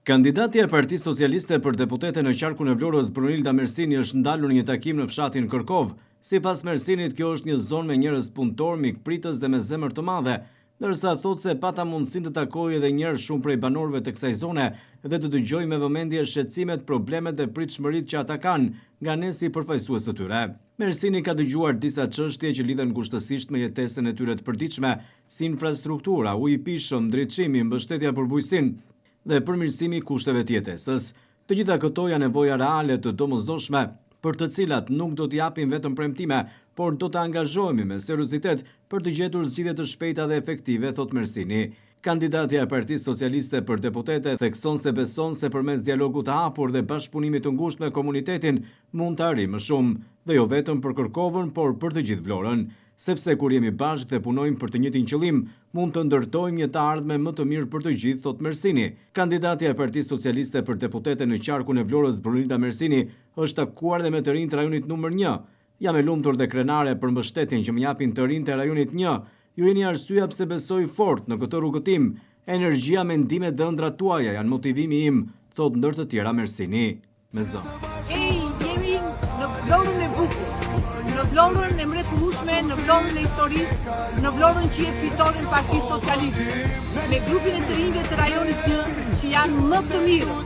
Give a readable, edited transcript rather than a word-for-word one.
Kandidatja e Partisë Socialiste për deputete në qarkun e Vlorës, Brunilda Mersini, është ndalur në një takim në fshatin Kërkov. Sipas Mersinit, kjo është një zonë me njerëz punëtor, mikpritës dhe me zemër të madhe, ndërsa thotë se pata mundësinë të takojë edhe njerëz shumë prej banorëve të kësaj zone dhe të dëgjojë me vëmendje shqetësimet, problemet dhe pritshmëritë që ata kanë nga ne si përfaqësues të tyre. Mersini ka dëgjuar disa çështje që lidhen kushtësisht me jetesën e tyre të përditshme, si infrastruktura, uji i pishëm, drejtësimi, mbështetja për bujqësinë dhe përmirësimi i kushteve të jetesës. Të gjitha këto janë nevoja reale të domosdoshme, për të cilat nuk do t'i japim vetëm premtime, por do të angazhohemi me seriozitet për të gjetur zgjidhje të shpejta dhe efektive, thot Mersini. Kandidatja e Partisë Socialiste për deputete thekson se beson se përmes dialogut të hapur dhe bashkëpunimit të ngushtë me komunitetin mund të arrijë më shumë, dhe jo vetëm për Kërkovën, por për të gjithë Vlorën. Sepse kur jemi bashkë dhe punojmë për të njëjtin qëllim, mund të ndërtojmë një të ardhme më të mirë për të gjithë, thot Mersini. Kandidatja e Partisë Socialiste për deputete në qarkun e Vlorës, Brunilda Mersini, është takuar dhe me të rinjtë të rajonit numër 1. Jam e lumtur dhe krenare për mbështetjen që më japin të rinjtë të rajonit 1. Ju jeni arsyeja pse besoj fort në këtë rrugëtim. Energjia, mendimet dhe ëndrat tuaja janë motivimi im, thot ndër të tjera Mersini. Me zë. Jemi në Vlorën e bukur, në Vlorën e mrekullueshme, në Vlorën e historisë, në Vlorën që jep fitore në Partisë Socialiste, me grupin e të rinjve të rajonit 1 që janë më të mirë,